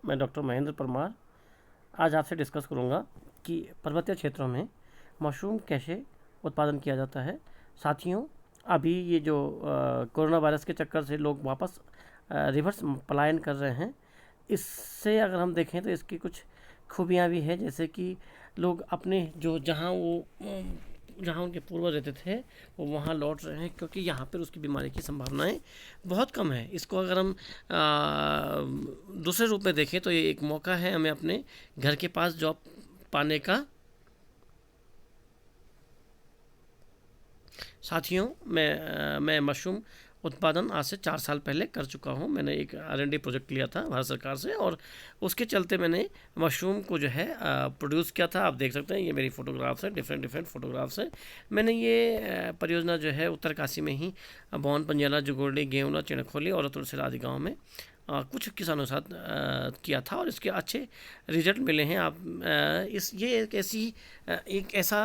मैं डॉक्टर महेंद्र परमार आज आपसे डिस्कस करूंगा कि पर्वतीय क्षेत्रों में मशरूम कैसे उत्पादन किया जाता है। साथियों, अभी ये जो कोरोना वायरस के चक्कर से लोग वापस रिवर्स पलायन कर रहे हैं, इससे अगर हम देखें तो इसकी कुछ खूबियाँ भी हैं, जैसे कि लोग अपने जो जहाँ उनके पूर्वज रहते थे वो वहाँ लौट रहे हैं, क्योंकि यहाँ पर उसकी बीमारी की संभावनाएं बहुत कम है। इसको अगर हम दूसरे रूप में देखें तो ये एक मौका है हमें अपने घर के पास जॉब पाने का। साथियों, मैं मशरूम उत्पादन आज से 4 साल पहले कर चुका हूँ। मैंने एक R&D प्रोजेक्ट लिया था भारत सरकार से, और उसके चलते मैंने मशरूम को जो है प्रोड्यूस किया था। आप देख सकते हैं, ये मेरी फ़ोटोग्राफ्स है, डिफरेंट फ़ोटोग्राफ्स है। मैंने ये परियोजना जो है उत्तरकाशी में ही बौन, पंजाला, जुगोड़ी, गेवला, चिड़खोली और तुलसीर आदि गाँव में कुछ किसानों के साथ किया था, और इसके अच्छे रिजल्ट मिले हैं। आप ये एक ऐसा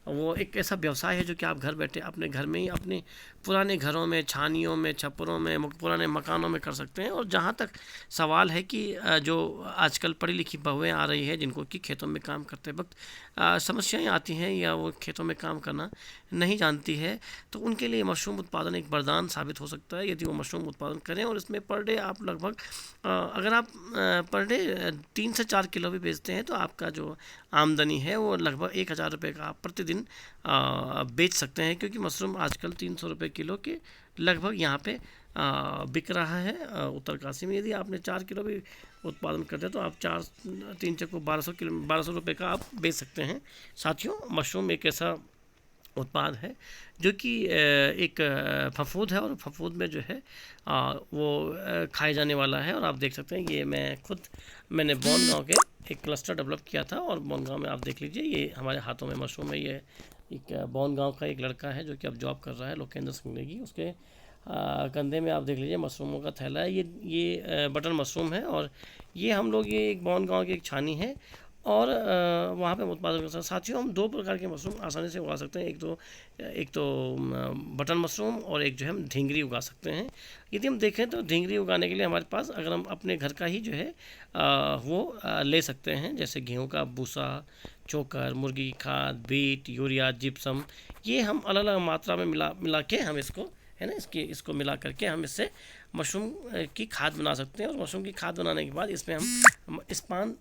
वो एक ऐसा व्यवसाय है जो कि आप घर बैठे अपने घर में ही अपने पुराने घरों में, छानियों में, छप्परों में, पुराने मकानों में कर सकते हैं। और जहाँ तक सवाल है कि जो आजकल पढ़ी लिखी बहुएं आ रही है जिनको कि खेतों में काम करते वक्त समस्याएं आती हैं या वो खेतों में काम करना नहीं जानती है, तो उनके लिए मशरूम उत्पादन एक वरदान साबित हो सकता है यदि वो मशरूम उत्पादन करें। और इसमें पर डे आप लगभग अगर आप पर डे 3 से 4 किलो भी बेचते हैं तो आपका जो आमदनी है वो लगभग 1,000 रुपये का आप प्रतिदिन बेच सकते हैं, क्योंकि मशरूम आजकल 300 रुपये किलो के लगभग यहाँ पे बिक रहा है उत्तरकाशी में। यदि आपने 4 किलो भी उत्पादन करते हैं तो आप 4 3 1200 रुपये का आप बेच सकते हैं। साथियों, मशरूम एक ऐसा उत्पाद है जो कि एक फफूद है, और फफूद में जो है वो खाए जाने वाला है। और आप देख सकते हैं, ये मैंने बौन गांव के एक क्लस्टर डेवलप किया था, और बौन गांव में आप देख लीजिए, ये हमारे हाथों में मशरूम है। ये एक बौन गांव का एक लड़का है जो कि अब जॉब कर रहा है लोकेंद्र सिंह नेगी, उसके कंधे में आप देख लीजिए मशरूमों का थैला है। ये बटन मशरूम है, और ये हम लोग ये एक बौन गांव की एक छानी है, और वहाँ पे उत्पादन कर सकते हैं। साथियों, हम 2 प्रकार के मशरूम आसानी से उगा सकते हैं। एक तो बटन मशरूम, और एक जो है हम ढींगरी उगा सकते हैं। यदि हम देखें तो ढींगरी उगाने के लिए हमारे पास अगर हम अपने घर का ही जो है ले सकते हैं, जैसे गेहूँ का भूसा, चोकर, मुर्गी की खाद, बीट, यूरिया, जिप्सम, ये हम अलग अलग मात्रा में मिला के हम इसको है ना इसको मिला करके हम इससे मशरूम की खाद बना सकते हैं। और मशरूम की खाद बनाने के बाद इसमें हम स्पान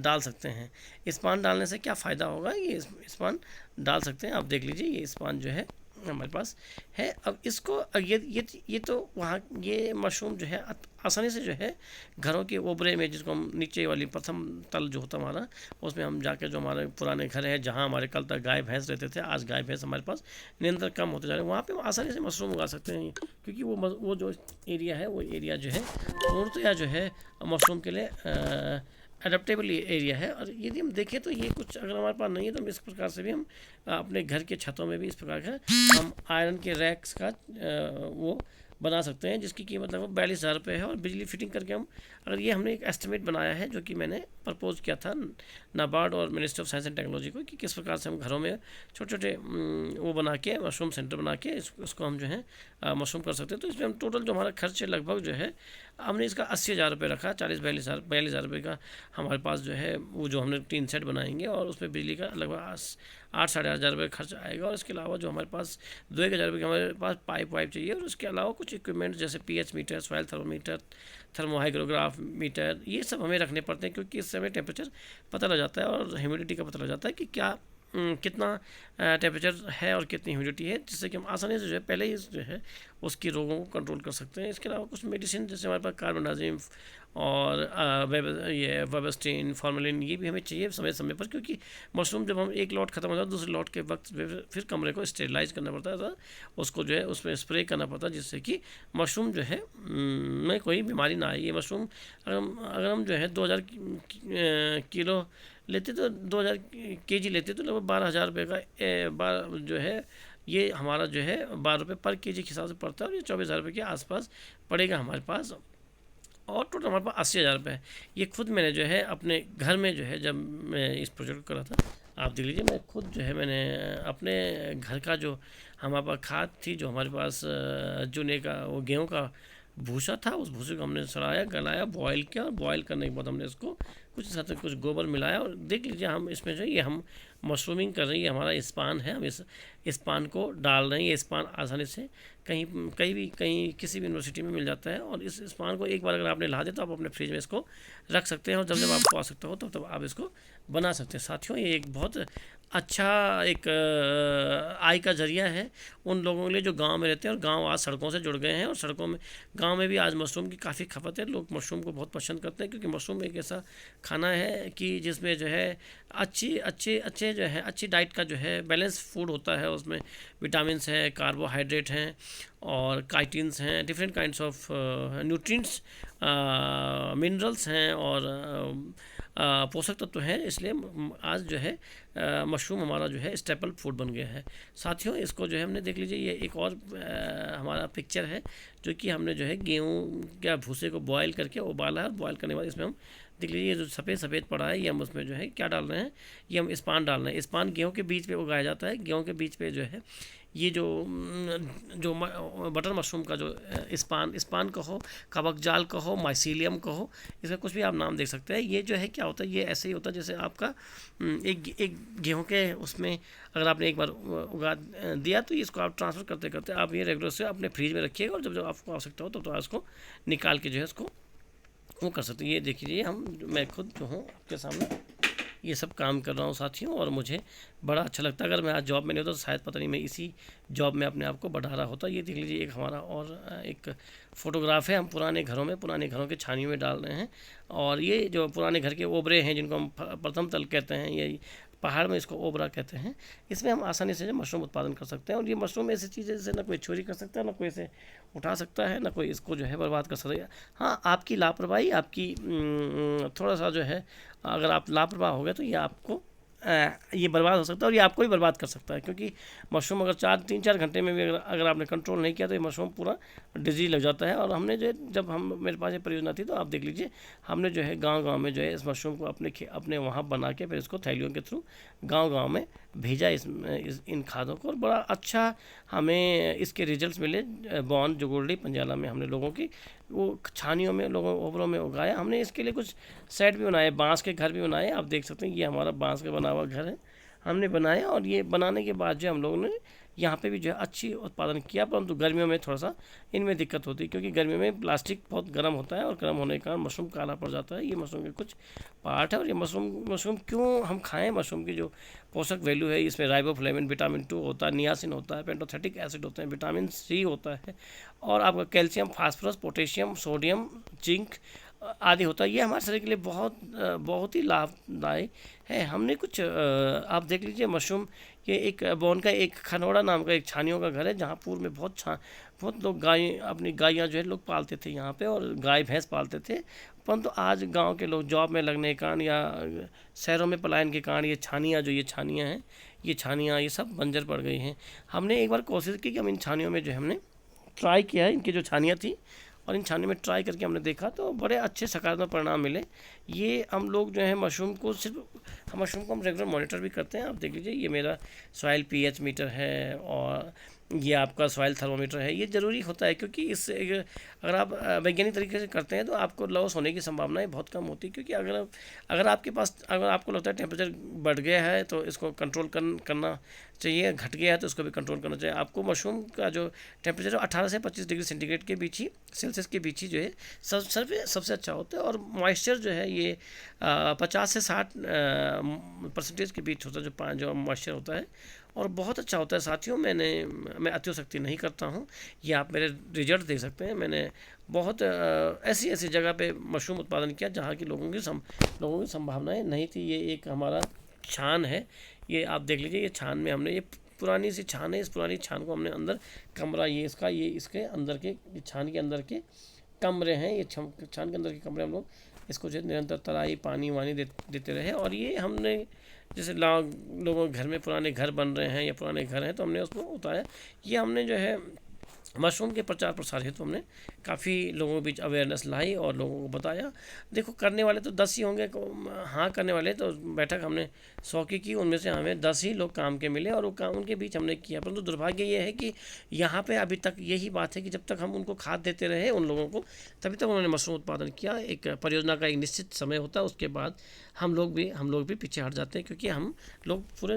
डाल सकते हैं। स्पान डालने से क्या फ़ायदा होगा, ये स्पान डाल सकते हैं। आप देख लीजिए, ये स्पान जो है हमारे पास है। अब इसको ये तो वहाँ ये मशरूम जो है आसानी से जो है घरों के ओबरे में, जिसको हम नीचे वाली प्रथम तल जो होता हमारा, उसमें हम जाके जो हमारे पुराने घर है जहाँ हमारे कल तक गाय भैंस रहते थे, आज गाय भैंस हमारे पास निरंतर कम होते जा रहे हैं, वहाँ पे हम आसानी से मशरूम उगा सकते हैं। क्योंकि वो जो एरिया है वो एरिया जो है पूर्णतया जो है मशरूम के लिए अडेप्टेबल एरिया है। और यदि हम देखें तो ये कुछ अगर हमारे पास नहीं है तो हम इस प्रकार से भी हम अपने घर के छतों में भी इस प्रकार का हम आयरन के रैक्स का वो बना सकते हैं, जिसकी कीमत लगभग 42,000 रुपये है। और बिजली फिटिंग करके हम अगर ये हमने एक एस्टिमेट बनाया है जो कि मैंने प्रपोज़ किया था नाबार्ड और ministry of science and technology को, कि किस प्रकार से हम घरों में छोटे छोटे वो बना के मशरूम सेंटर बना के उसको हम जो है मशरूम कर सकते हैं। तो इसमें हम टोटल जो हमारा खर्च है लगभग जो है हमने इसका 80,000 रुपये रखा। 42,000 रुपये का हमारे पास जो है वो जो हमने टीन सेट बनाएंगे, और उसमें बिजली का लगभग 8-8,500 रुपये खर्च आएगा। और इसके अलावा जो हमारे पास 2-1 हज़ार रुपये का हमारे पास पाइप वाइप चाहिए, और उसके अलावा कुछ इक्विपमेंट जैसे pH meter, soil thermometer, thermohygrograph meter, ये सब हमें रखने पड़ते हैं, क्योंकि इससे हमें टेम्परेचर पता लग जाता है और ह्यूमिडिटी का पता लग जाता है कि क्या कितना टेम्परेचर है और कितनी ह्यूमिडिटी है, जिससे कि हम आसानी से जो है पहले ही जो है उसकी रोगों को कंट्रोल कर सकते हैं। इसके अलावा कुछ मेडिसिन जैसे हमारे पास कार्बनडाजिम और ये वेबस्टीन, फॉर्मेलिन, ये भी हमें चाहिए समय समय पर, क्योंकि मशरूम जब हम एक लॉट खत्म हो जाता है दूसरे लॉट के वक्त फिर कमरे को स्टेरिलाइज करना पड़ता है, तो उसको जो है उसमें स्प्रे करना पड़ता है, जिससे कि मशरूम जो है में कोई बीमारी ना आए। ये मशरूम अगर हम जो है 2,000 किलो लेते तो 2,000 केजी लेते तो लगभग 12,000 रुपये का जो है ये हमारा जो है 12 रुपये पर केजी के हिसाब से पड़ता है, और ये 24,000 रुपये के आसपास पड़ेगा हमारे पास। और टोटल हमारे पास 80,000 रुपये है। ये खुद मैंने जो है अपने घर में जो है जब मैं इस प्रोजेक्ट को करा था, आप देख लीजिए, मैं खुद जो है मैंने अपने घर का जो हमारे पास खाद थी, जो हमारे पास चूने का वो गेहूँ का भूसा था, उस भूसे को हमने सड़ाया, गलाया, बॉयल किया, और बॉयल करने के बाद हमने इसको कुछ इस हद तक कुछ गोबर मिलाया। और देख लीजिए हम इसमें जो है ये हम मशरूमिंग कर रही है, हमारा स्पान है, हम इस स्पान को डाल रहे हैं। ये स्पान आसानी से कहीं किसी भी यूनिवर्सिटी में मिल जाता है, और इस स्पान को एक बार अगर आपने ला दिया तो आप अपने फ्रिज में इसको रख सकते हैं, और जब जब आपको आवश्यकता हो तब आप इसको बना सकते हैं। साथियों, ये एक बहुत अच्छा एक आय का जरिया है उन लोगों के लिए जो गांव में रहते हैं, और गांव आज सड़कों से जुड़ गए हैं, और सड़कों में गांव में भी आज मशरूम की काफ़ी खपत है। लोग मशरूम को बहुत पसंद करते हैं, क्योंकि मशरूम एक ऐसा खाना है कि जिसमें जो है अच्छे जो है अच्छी डाइट का जो है बैलेंस फूड होता है। उसमें विटामिन्स हैं, कार्बोहाइड्रेट हैं, और काइटिन्स हैं, different kinds of nutrients, minerals हैं, और पोषक तत्व हैं। इसलिए आज जो है मशरूम हमारा जो है स्टेपल फूड बन गया है। साथियों, इसको जो है हमने देख लीजिए, ये एक और हमारा पिक्चर है जो कि हमने जो है गेहूँ या भूसे को बॉयल करके उबाला है, और बॉयल करने के बाद इसमें हम देख लीजिए ये जो सफ़ेद सफ़ेद पड़ा है, ये हम उसमें जो है क्या डाल रहे हैं, ये हम स्पान डाल रहे हैं। स्पान गेहूँ के बीज पे उगाया जाता है। गेहूँ के बीज पे जो है ये जो बटर मशरूम का जो स्पान कहो, कवकजाल कहो, माइसीलियम कहो, इसका कुछ भी आप नाम देख सकते हैं। ये जो है क्या होता है, ये ऐसे ही होता है जैसे आपका एक गेहूं के उसमें अगर आपने एक बार उगा दिया तो इसको आप ट्रांसफ़र करते करते आप ये रेगुलर से अपने फ्रिज में रखिएगा, और जब जब आपको आवश्यकता हो तब तो आप इसको निकाल के जो है उसको वो कर सकते हैं। ये देखिए मैं खुद जो हूँ आपके सामने ये सब काम कर रहा हूँ साथियों, और मुझे बड़ा अच्छा लगता है। अगर मैं आज जॉब में नहीं होता तो शायद पता नहीं मैं इसी जॉब में अपने आप को बढ़ा रहा होता। ये देख लीजिए एक हमारा और एक फ़ोटोग्राफ है, हम पुराने घरों के छानियों में डाल रहे हैं। और ये जो पुराने घर के ओबरे हैं, जिनको हम प्रथम तल कहते हैं, ये पहाड़ में इसको ओबरा कहते हैं, इसमें हम आसानी से मशरूम उत्पादन कर सकते हैं। और ये मशरूम ऐसी चीज़ है जिसे ना कोई चोरी कर सकता है, ना कोई इसे उठा सकता है, ना कोई इसको जो है बर्बाद कर सकता है। हाँ, आपकी लापरवाही, आपकी थोड़ा सा जो है अगर आप लापरवाह हो गए तो ये आपको ये बर्बाद हो सकता है, और ये आपको ही बर्बाद कर सकता है। क्योंकि मशरूम अगर 3-4 घंटे में भी अगर आपने कंट्रोल नहीं किया तो ये मशरूम पूरा डिजीज लग जाता है। और हमने जो जब हम मेरे पास ये परियोजना थी तो आप देख लीजिए, हमने जो है गांव-गांव में जो है इस मशरूम को अपने वहाँ बना के फिर इसको थैलियों के थ्रू गांव-गांव में भेजा इन खादों को, और बड़ा अच्छा हमें इसके रिजल्ट्स मिले। बौन जुगुर्डी पंजाला में हमने लोगों की वो छानियों में, लोगों ओबरों में उगाया। हमने इसके लिए कुछ सेट भी बनाए, बांस के घर भी बनाए। आप देख सकते हैं ये हमारा बांस का बना हुआ घर है, हमने बनाया। और ये बनाने के बाद जो हम लोगों ने यहाँ पे भी जो है अच्छी उत्पादन किया। परंतु गर्मियों में थोड़ा सा इनमें दिक्कत होती है, क्योंकि गर्मियों में प्लास्टिक बहुत गर्म होता है, और गर्म होने के कारण मशरूम काला पड़ जाता है। ये मशरूम के कुछ पार्ट है। और ये मशरूम क्यों हम खाएं, मशरूम की जो पोषक वैल्यू है, इसमें राइबोफ्लेविन, विटामिन 2 होता है, नियासिन होता है, पेंटोथेटिक एसिड होते हैं, विटामिन सी होता है, और आपका calcium, phosphorus, potassium, sodium, zinc आदि होता है। ये हमारे शरीर के लिए बहुत ही लाभदायक है। हमने कुछ आप देख लीजिए मशरूम, ये एक बौन का एक खनौड़ा नाम का एक छानियों का घर है, जहाँ पूर्व में बहुत लोग अपनी गायें जो है लोग पालते थे यहाँ पे, और गाय भैंस पालते थे। परंतु आज गांव के लोग जॉब में लगने के कारण या शहरों में पलायन के कारण ये छानियाँ हैं, ये सब बंजर पड़ गई हैं। हमने एक बार कोशिश की कि हम इन छानियों में जो है हमने ट्राई किया है, इनकी जो छानियाँ थी, और इन छानने में ट्राई करके हमने देखा तो बड़े अच्छे सकारात्मक परिणाम मिले। ये हम लोग जो है मशरूम को हम रेगुलर मॉनिटर भी करते हैं। आप देख लीजिए ये मेरा सॉइल पीएच मीटर है, और ये आपका सॉइल थर्मोमीटर है। ये ज़रूरी होता है, क्योंकि इससे अगर आप वैज्ञानिक तरीके से करते हैं तो आपको लॉस होने की संभावनाएं बहुत कम होती है। क्योंकि अगर आपको लगता है टेम्परेचर बढ़ गया है तो इसको कंट्रोल करना चाहिए, घट गया है तो उसको भी कंट्रोल करना चाहिए। आपको मशरूम का जो टेम्परेचर 18 से 25 डिग्री सेंटीग्रेड के बीच ही, सेल्सियस के बीच ही जो है सबसे अच्छा होता है। और मॉइस्चर जो है ये 50 से 60% के बीच होता है, जो मॉइस्चर होता है, और बहुत अच्छा होता है। साथियों, मैं अतिशक्ति नहीं करता हूँ, ये आप मेरे रिजल्ट देख सकते हैं। मैंने बहुत ऐसी जगह पे मशरूम उत्पादन किया जहाँ की लोगों की संभावनाएं नहीं थी। ये एक हमारा छान है, ये आप देख लीजिए, ये छान में हमने, ये पुरानी सी छान है, इस पुरानी छान को हमने अंदर कमरा, ये इसके अंदर के, छान के अंदर के कमरे हैं, ये छान के अंदर के कमरे, हम लोग इसको जो निरंतर तराई पानी वानी देते रहे। और ये हमने जैसे लोगों के घर में पुराने घर बन रहे हैं या पुराने घर हैं तो हमने उसको उतारा। ये हमने जो है मशरूम के प्रचार प्रसार हेतु हमने काफ़ी लोगों के बीच अवेयरनेस लाई और लोगों को बताया। देखो करने वाले तो 10 ही होंगे, हाँ करने वाले तो बैठक हमने 100 की, उनमें से हमें 10 ही लोग काम के मिले और वो काम उनके बीच हमने किया। परंतु दुर्भाग्य ये है कि यहाँ पे अभी तक यही बात है कि जब तक हम उनको खाद देते रहे उन लोगों को, तभी तक उन्होंने मशरूम उत्पादन किया। एक परियोजना का एक निश्चित समय होता है, उसके बाद हम लोग भी पीछे हट जाते हैं, क्योंकि हम लोग पूरे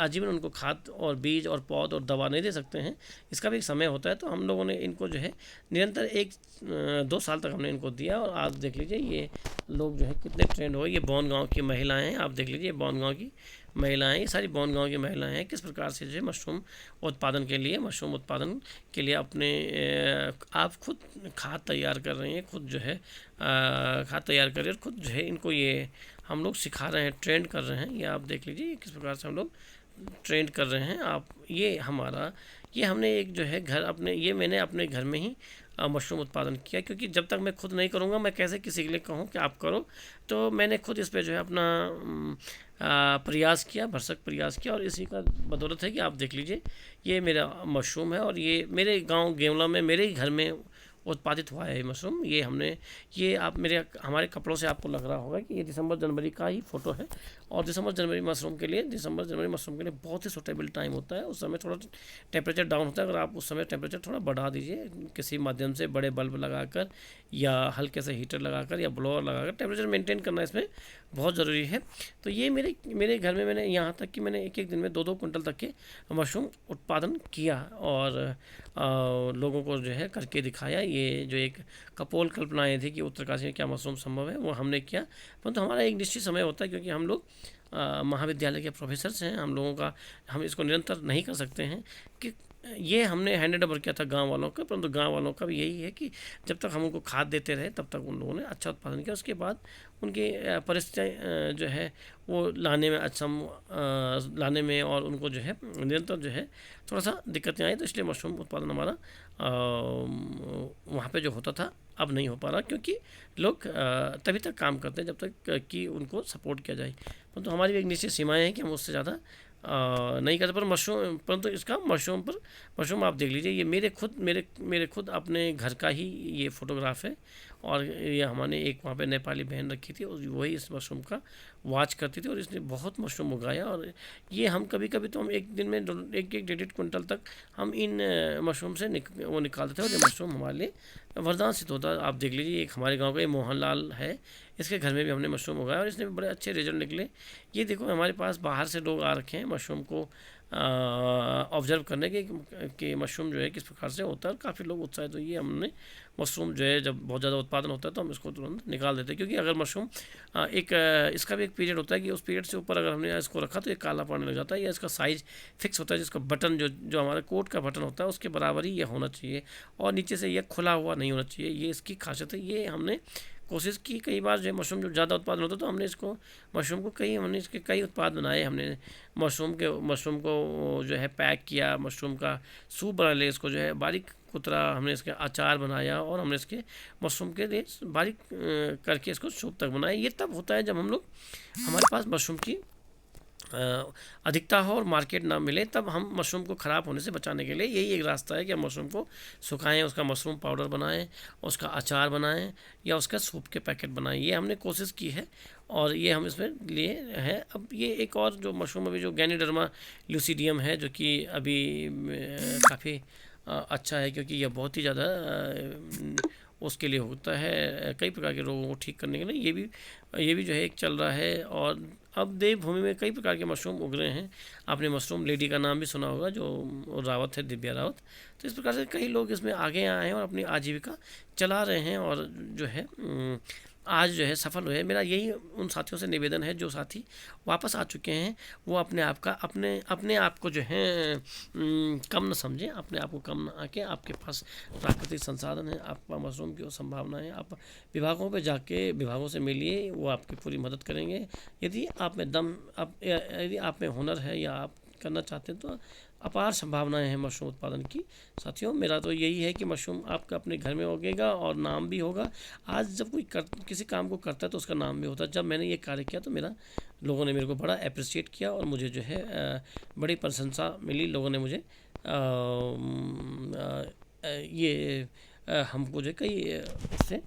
आजीवन उनको खाद और बीज और पौध और दवा नहीं दे सकते हैं। इसका भी एक समय होता है। तो हम लोगों ने इनको जो है निरंतर 1-2 साल तक हमने इनको दिया और आज देख लीजिए ये लोग जो है कितने ट्रेंड हो गए। ये बौन गाँव की महिलाएं हैं, आप देख लीजिए बौन गाँव की महिलाएं, ये सारी बौन गाँव की महिलाएं हैं, किस प्रकार से जो है मशरूम उत्पादन के लिए अपने आप खुद खाद तैयार कर रही हैं, खुद जो है खाद तैयार कर रही है और खुद जो है इनको ये हम लोग सिखा रहे हैं, ट्रेंड कर रहे हैं। ये आप देख लीजिए किस प्रकार से हम लोग ट्रेंड कर रहे हैं। आप ये हमने एक जो है मैंने अपने घर में ही मशरूम उत्पादन किया, क्योंकि जब तक मैं खुद नहीं करूँगा मैं कैसे किसी के लिए कहूँ कि आप करो। तो मैंने खुद इस पे जो है अपना प्रयास किया, भरसक प्रयास किया और इसी का बदौलत है कि आप देख लीजिए ये मेरा मशरूम है और ये मेरे गांव गेवला में मेरे ही घर में उत्पादित हुआ है ये मशरूम। ये आप हमारे कपड़ों से आपको लग रहा होगा कि ये दिसंबर जनवरी का ही फ़ोटो है। और दिसंबर जनवरी मशरूम के लिए बहुत ही सूटेबल टाइम होता है। उस समय थोड़ा टेम्परेचर डाउन होता है। अगर आप उस समय टेम्परेचर थोड़ा बढ़ा दीजिए किसी माध्यम से, बड़े बल्ब लगाकर या हल्के से हीटर लगाकर या ब्लोअर लगाकर, टेम्परेचर मेंटेन करना इसमें बहुत ज़रूरी है। तो ये मेरे घर में मैंने यहाँ तक कि मैंने एक दिन में 2-2 कुंटल तक के मशरूम उत्पादन किया और लोगों को जो है करके दिखाया। ये जो एक कपोल कल्पनाएँ थी कि उत्तरकाशी में क्या मशरूम संभव है, वो हमने किया। परंतु हमारा एक निश्चित समय होता है, क्योंकि हम लोग महाविद्यालय के प्रोफेसर्स हैं, हम इसको निरंतर नहीं कर सकते हैं कि ये हमने हैंडेड ओवर किया था गांव वालों का। परंतु गांव वालों का भी यही है कि जब तक हम उनको खाद देते रहे तब तक उन लोगों ने अच्छा उत्पादन किया। उसके बाद उनकी परिस्थितियाँ जो है वो लाने में और उनको जो है निरंतर जो है थोड़ा सा दिक्कतें आई। तो इसलिए मशरूम उत्पादन हमारा वहाँ पे जो होता था अब नहीं हो पा रहा, क्योंकि लोग तभी तक काम करते हैं जब तक कि उनको सपोर्ट किया जाए। परंतु हमारी भी एक निश्चित सीमाएँ हैं कि हम उससे ज़्यादा नहीं करते। परंतु इसका मशरूम आप देख लीजिए, ये मेरे खुद अपने घर का ही ये फ़ोटोग्राफ है। और ये हमने एक वहाँ पे नेपाली बहन रखी थी, वही इस मशरूम का वॉच करती थी और इसने बहुत मशरूम उगाया। और ये हम कभी कभी तो हम एक दिन में 1-1.5 कुंटल तक हम इन मशरूम से निकालते थे और ये मशरूम हमारे लिए वरदान सिद्ध होता है। आप देख लीजिए एक हमारे गांव का ये मोहनलाल है, इसके घर में भी हमने मशरूम उगाया और इसने भी बड़े अच्छे रिजल्ट निकले। ये देखो हमारे पास बाहर से लोग आ रखे हैं मशरूम को ऑब्जर्व करने के कि मशरूम जो है किस प्रकार से होता है, और काफ़ी लोग उत्साहित हुए। हमने मशरूम जो है जब बहुत ज़्यादा उत्पादन होता है तो हम इसको तुरंत निकाल देते हैं, क्योंकि अगर मशरूम इसका भी एक पीरियड होता है कि उस पीरियड से ऊपर अगर हमने इसको रखा तो ये काला पड़ने लग जाता है। या इसका साइज़ फिक्स होता है, जिसका बटन जो हमारे कोट का बटन होता है उसके बराबर ही ये होना चाहिए और नीचे से ये खुला हुआ नहीं होना चाहिए। ये इसकी खासियत है। ये हमने कोशिश की कई बार, जो मशरूम जो ज़्यादा उत्पादन होता तो हमने इसके कई उत्पाद बनाए। हमने मशरूम को जो है पैक किया, मशरूम का सूप बना लिया, इसको जो है बारीक कुतरा, हमने इसके अचार बनाया और हमने इसके मशरूम के लिए बारीक करके इसको सूप तक बनाया। ये तब होता है जब हमारे पास मशरूम की अधिकता हो और मार्केट ना मिले, तब हम मशरूम को ख़राब होने से बचाने के लिए यही एक रास्ता है कि हम मशरूम को सुखाएं, उसका मशरूम पाउडर बनाएं, उसका अचार बनाएं या उसका सूप के पैकेट बनाएं। ये हमने कोशिश की है और ये हम इसमें लिए हैं। अब ये एक और जो मशरूम अभी जो गैनिडर्मा ल्यूसीडियम है, जो कि अभी काफ़ी अच्छा है, क्योंकि यह बहुत ही ज़्यादा उसके लिए होता है कई प्रकार के रोगों को ठीक करने के लिए। ये भी जो है एक चल रहा है। और अब देवभूमि में कई प्रकार के मशरूम उग रहे हैं। आपने मशरूम लेडी का नाम भी सुना होगा, जो रावत है, दिव्या रावत। तो इस प्रकार से कई लोग इसमें आगे आए हैं और अपनी आजीविका चला रहे हैं और जो है आज जो है सफल हुए। मेरा यही उन साथियों से निवेदन है जो साथी वापस आ चुके हैं, वो अपने आप को जो है कम न समझें, अपने आप को कम न आके, आपके पास प्राकृतिक संसाधन है, आपका मशरूम की संभावना है। आप विभागों पे जाके विभागों से मिलिए, वो आपकी पूरी मदद करेंगे। यदि आप में हुनर है या आप करना चाहते हैं तो अपार संभावनाएं हैं मशरूम उत्पादन की। साथियों, मेरा तो यही है कि मशरूम आपका अपने घर में उगेगा और नाम भी होगा। आज जब कोई किसी काम को करता है तो उसका नाम भी होता है। जब मैंने ये कार्य किया तो लोगों ने मेरे को बड़ा अप्रिशिएट किया और मुझे जो है बड़ी प्रशंसा मिली। लोगों ने मुझे ये हमको जो है कई उससे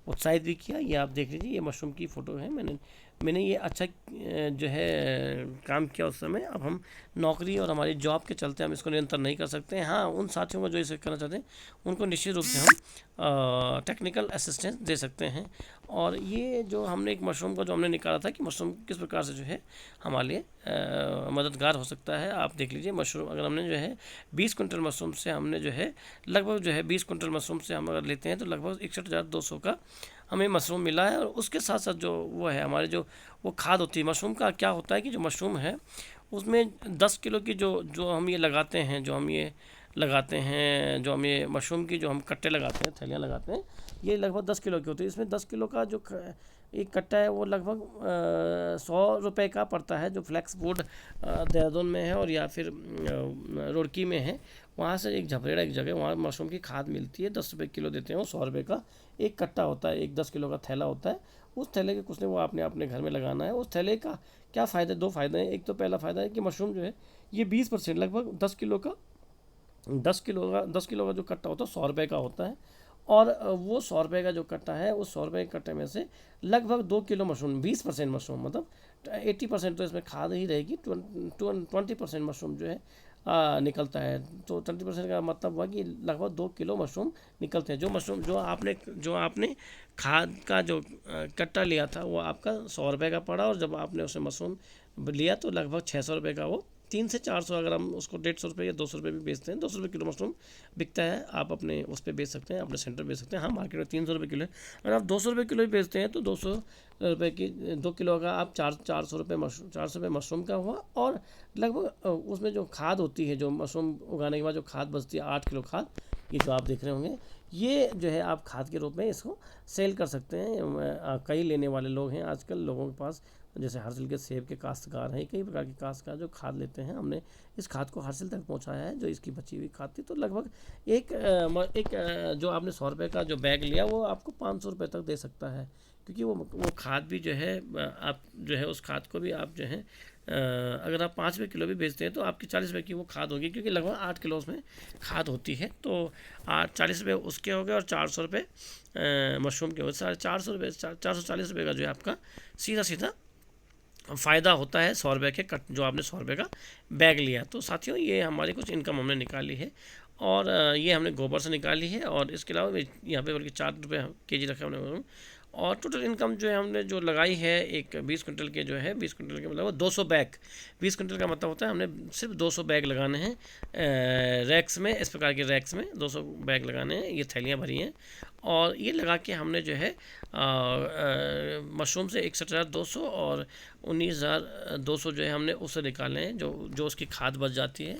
उत्साहित भी किया। ये आप देख लीजिए, ये मशरूम की फ़ोटो है। मैंने ये अच्छा जो है काम किया उस समय। अब हम नौकरी और हमारी जॉब के चलते हम इसको निरंतर नहीं कर सकते हैं। हाँ, उन साथियों को जो इसे करना चाहते हैं उनको निश्चित रूप से हम टेक्निकल असिस्टेंस दे सकते हैं। और ये जो हमने एक मशरूम का जो हमने निकाला था कि मशरूम किस प्रकार से जो है हमारे लिए मददगार हो सकता है। आप देख लीजिए, मशरूम अगर हमने जो है 20 कुंटल मशरूम से हमने जो है लगभग जो है 20 कुंटल मशरूम से हम अगर लेते हैं तो लगभग 61,200 का हमें मशरूम मिला है। और उसके साथ साथ जो वो है हमारे जो वो खाद होती है मशरूम का, क्या होता है कि जो मशरूम है उसमें 10 किलो की जो जो हम ये लगाते हैं, जो हम ये मशरूम की जो हम कट्टे लगाते हैं, थैलियाँ लगाते हैं, ये लगभग 10 किलो की होती है। इसमें 10 किलो का जो एक कट्टा है वो लगभग 100 रुपये का पड़ता है। जो फ्लेक्स बोर्ड देहरादून में है और या फिर रुड़की में है, वहाँ से एक झपरेड़ा एक जगह वहाँ मशरूम की खाद मिलती है। 10 रुपये किलो देते हैं वो। 100 रुपये का एक कट्टा होता है, एक 10 किलो का थैला होता है। उस थैले के कुछ ने वो आपने अपने घर में लगाना है। उस थैले का क्या फ़ायदा, दो फ़ायदे हैं। एक तो पहला फ़ायदा है कि मशरूम जो है ये 20% लगभग 10 किलो का जो कट्टा होता है 100 रुपये का होता है। और वो 100 रुपये का जो कट्टा है उस 100 रुपये के कट्टे में से लगभग 2 किलो मशरूम, 20% मशरूम मतलब 80% तो इसमें खाद ही रहेगी। 20% मशरूम जो है निकलता है। तो 20% का मतलब हुआ कि लगभग 2 किलो मशरूम निकलते हैं। जो आपने खाद का जो कट्टा लिया था वो आपका 100 रुपये का पड़ा, और जब आपने उसे मशरूम लिया तो लगभग 600 रुपये का वो 300 से 400, अगर हम उसको 150 रुपये या 200 रुपये भी बेचते हैं, 200 रुपये किलो मशरूम बिकता है। आप अपने उस पर बेच सकते हैं, अपने सेंटर बेच सकते हैं। हाँ, मार्केट में 300 रुपये किलो है। अगर आप 200 रुपये किलो भी बेचते हैं तो 200 रुपये की 2 किलो का आप 400 रुपये मशरूम का हुआ। और लगभग उसमें जो खाद होती है, जो मशरूम उगाने के बाद जो खाद बचती है 8 किलो खाद, ये जो आप देख रहे होंगे, ये जो है आप खाद के रूप में इसको सेल कर सकते हैं। कई लेने वाले लोग हैं आजकल लोगों के पास, जैसे हरसिल के सेब के काश्तकार हैं, कई प्रकार के काश्तकार जो खाद लेते हैं। हमने इस खाद को हरसिल तक पहुंचाया है, जो इसकी बची हुई खाद थी। तो लगभग जो आपने 100 रुपये का जो बैग लिया वो आपको 500 रुपये तक दे सकता है। क्योंकि वो खाद भी जो है आप जो है उस खाद को भी आप जो है अगर आप 5 रुपये किलो भी बेचते हैं तो आपकी 40 रुपये की वो खाद होगी, क्योंकि लगभग 8 किलो उसमें खाद होती है। तो 40 रुपये उसके हो गए और 400 रुपये मशरूम के हो गए। 450 रुपये, 440 रुपये का जो है आपका सीधा सीधा फ़ायदा होता है 100 रुपये के कट, जो आपने 100 रुपये का बैग लिया। तो साथियों, ये हमारी कुछ इनकम हमने निकाली है, और ये हमने गोबर से निकाली है। और इसके अलावा यहाँ पे बल्कि 4 रुपये kg रखा हमने। और टोटल इनकम जो है हमने जो लगाई है एक 20 कुंटल के जो है 20 कुंटल के मतलब 200 बैग। 20 कुंटल का मतलब होता है हमने सिर्फ 200 बैग लगाने हैं रैक्स में, इस प्रकार के रैक्स में 200 बैग लगाने हैं। ये थैलियाँ भरी हैं, और ये लगा के हमने जो है मशरूम से 61,200 और 19,200 जो है हमने उससे निकाले हैं, जो उसकी खाद बच जाती है।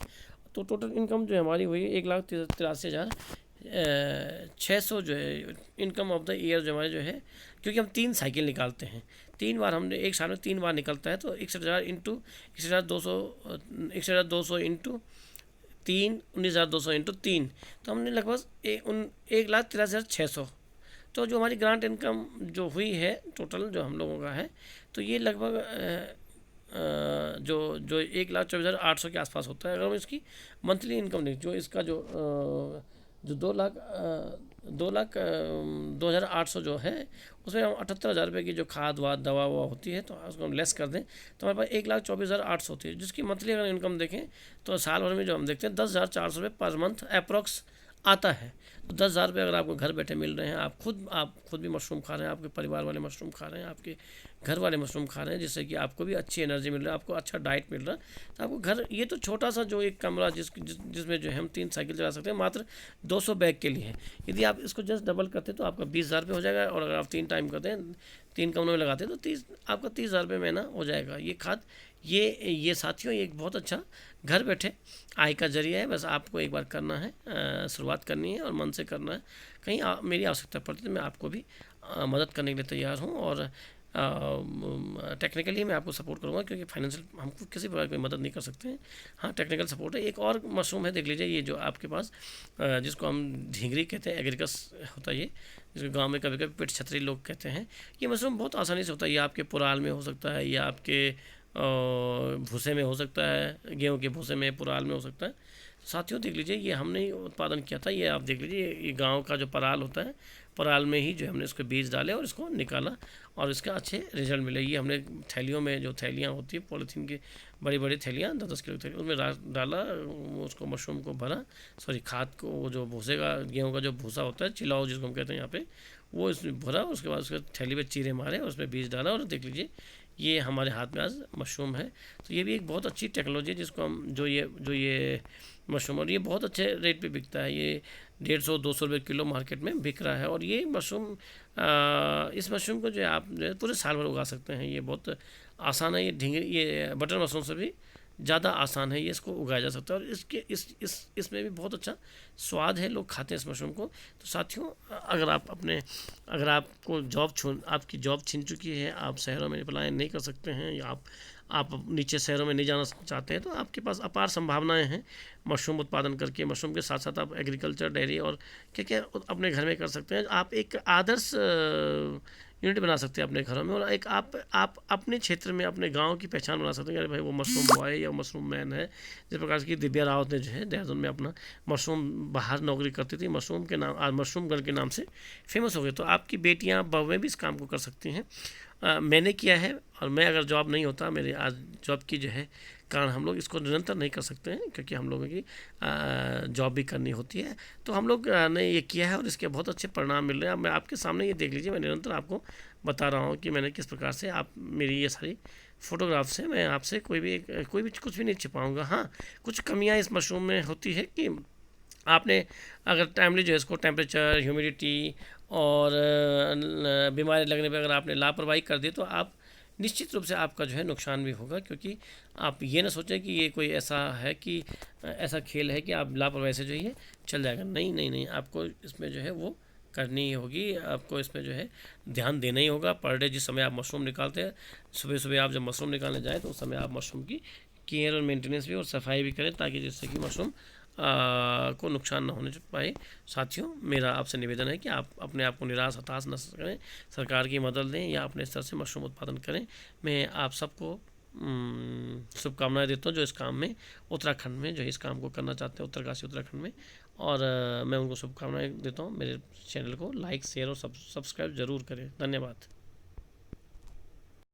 तो टोटल इनकम जो है हमारी हुई 1,83,600 जो है इनकम ऑफ द ईयर जो हमारे जो है। क्योंकि हम 3 साइकिल निकालते हैं, 3 बार हमने एक साल में 3 बार निकलता है। तो 61,000 इंटू 61,200 इंटू 3, 19,200 इंटू 3, तो हमने लगभग 1,83,600। तो जो हमारी ग्रांट इनकम जो हुई है टोटल जो हम लोगों का है, तो ये लगभग जो 1,24,800 के आसपास होता है। अगर हम इसकी मंथली इनकम देखें, जो इसका जो 2,08,000 जो है, उसमें हम 78,000 रुपये की जो खाद वाद दवा ववा होती है तो उसको हम लेस कर दें तो हमारे पास 1,24,800 होती है। जिसकी मंथली अगर इनकम देखें तो साल भर में जो हम देखते हैं 10,400 रुपये पर मंथ अप्रॉक्स आता है। तो 10,000 रुपये अगर आपको घर बैठे मिल रहे हैं, आप खुद भी मशरूम खा रहे हैं, आपके परिवार वाले मशरूम खा रहे हैं, आपके घर वाले मशरूम खा रहे हैं, जिससे कि आपको भी अच्छी एनर्जी मिल रहा है, आपको अच्छा डाइट मिल रहा है। तो आपको घर, ये तो छोटा सा जो एक कमरा जिसमें जो है हम 3 साइकिल चला सकते हैं मात्र 200 बैग के लिए। यदि आप इसको जस्ट डबल करते हैं तो आपका 20,000 रुपये हो जाएगा। और अगर आप 3 टाइम करते हैं, 3 कमरों में लगाते हैं तो आपका 30,000 रुपये महीना हो जाएगा। ये खाद ये साथियों ये एक बहुत अच्छा घर बैठे आय का जरिया है। बस आपको एक बार करना है, शुरुआत करनी है और मन से करना है। कहीं मेरी आवश्यकता पड़ती है तो मैं आपको भी मदद करने के लिए तैयार हूँ। और टेक्निकली मैं आपको सपोर्ट करूँगा, क्योंकि फाइनेंशियल हमको किसी प्रकार की मदद नहीं कर सकते हैं। हाँ, टेक्निकल सपोर्ट है। एक और मशरूम है, देख लीजिए, ये जो आपके पास जिसको हम ढींगरी कहते हैं, एग्रिकस होता है ये, जिसको गांव में कभी कभी पिट छतरी लोग कहते हैं। ये मशरूम बहुत आसानी से होता है। ये आपके पुराल में हो सकता है, या आपके भूसे में हो सकता है, गेहूँ के भूसे में, पुराल में हो सकता है। साथियों देख लीजिए, ये हमने ही उत्पादन किया था। ये आप देख लीजिए, ये गांव का जो पराल होता है, पराल में ही जो हमने इसके बीज डाले और इसको निकाला और इसका अच्छे रिजल्ट मिले। ये हमने थैलियों में, जो थैलियाँ होती है पॉलीथीन की, बड़ी बड़ी थैलियाँ 10-10 किलो की थैली, उसमें डाला, उसको मशरूम को भरा, सॉरी खाद को, वो जो भूसे का, गेहूँ का जो भूसा होता है, चिलाओ जिसको हम कहते हैं यहाँ पे, वो इसमें भरा। उसके बाद उसके थैली पे चीरे मारे और उसमें बीज डाला और देख लीजिए ये हमारे हाथ में आज मशरूम है। तो ये भी एक बहुत अच्छी टेक्नोलॉजी है जिसको हम, जो ये मशरूम, और ये बहुत अच्छे रेट पे बिकता है। ये 150-200 रुपये किलो मार्केट में बिक रहा है। और ये मशरूम, इस मशरूम को जो है आप जो है पूरे साल भर उगा सकते हैं। ये बहुत आसान है। ये बटर मशरूम से भी ज़्यादा आसान है, ये इसको उगाया जा सकता है। और इसके इसमें भी बहुत अच्छा स्वाद है, लोग खाते हैं इस मशरूम को। तो साथियों, अगर आपको आपकी जॉब छीन चुकी है, आप शहरों में पलायन नहीं कर सकते हैं, या आप नीचे शहरों में नहीं जाना चाहते हैं, तो आपके पास अपार संभावनाएं हैं मशरूम उत्पादन करके। मशरूम के साथ साथ आप एग्रीकल्चर, डेयरी और क्या क्या अपने घर में कर सकते हैं। आप एक आदर्श यूनिट बना सकते हैं अपने घरों में, और एक आप अपने क्षेत्र में, अपने गांव की पहचान बना सकते हैं। अरे भाई, वो मशरूम बॉय है या मशरूम मैन है। जिस प्रकार की दिव्या रावत ने जो है देहरादून में अपना मशरूम, बाहर नौकरी करती थी, मशरूम के नाम, आज मशरूम गर्ल के नाम से फेमस हो गए। तो आपकी बेटियां, बहुएं भी इस काम को कर सकती हैं। मैंने किया है, और मैं अगर जॉब नहीं होता, मेरे आज जॉब की जो है कारण हम लोग इसको निरंतर नहीं कर सकते हैं, क्योंकि हम लोगों की जॉब भी करनी होती है। तो हम लोग ने ये किया है और इसके बहुत अच्छे परिणाम मिल रहे हैं। अब मैं आपके सामने ये देख लीजिए, मैं निरंतर आपको बता रहा हूँ कि मैंने किस प्रकार से, आप मेरी ये सारी फ़ोटोग्राफ से मैं आपसे कोई भी कुछ भी नहीं छिपाऊंगा। हाँ, कुछ कमियाँ इस मशरूम में होती है कि आपने अगर टाइमली जो है इसको टेम्परेचर, ह्यूमिडिटी और बीमारी लगने पर अगर आपने लापरवाही कर दी, तो आप निश्चित रूप से आपका जो है नुकसान भी होगा। क्योंकि आप ये ना सोचें कि ये कोई ऐसा है कि ऐसा खेल है कि आप लापरवाही से जो है चल जाएगा। नहीं नहीं नहीं, आपको इसमें जो है वो करनी ही होगी। आपको इसमें जो है ध्यान देना ही होगा। पर डे जिस समय आप मशरूम निकालते हैं, सुबह सुबह आप जब मशरूम निकालने जाएँ, तो उस समय आप मशरूम की केयर और मेंटेनेंस भी और सफाई भी करें, ताकि जिससे कि मशरूम को नुकसान ना होने पाए। साथियों, मेरा आपसे निवेदन है कि आप अपने आप को निराश, हताश न करें, सरकार की मदद लें या अपने स्तर से मशरूम उत्पादन करें। मैं आप सबको शुभकामनाएं देता हूँ, जो इस काम में उत्तराखंड में जो इस काम को करना चाहते हैं, उत्तरकाशी उत्तराखंड में। और मैं उनको शुभकामनाएं देता हूँ। मेरे चैनल को लाइक, शेयर और सब्सक्राइब ज़रूर करें। धन्यवाद।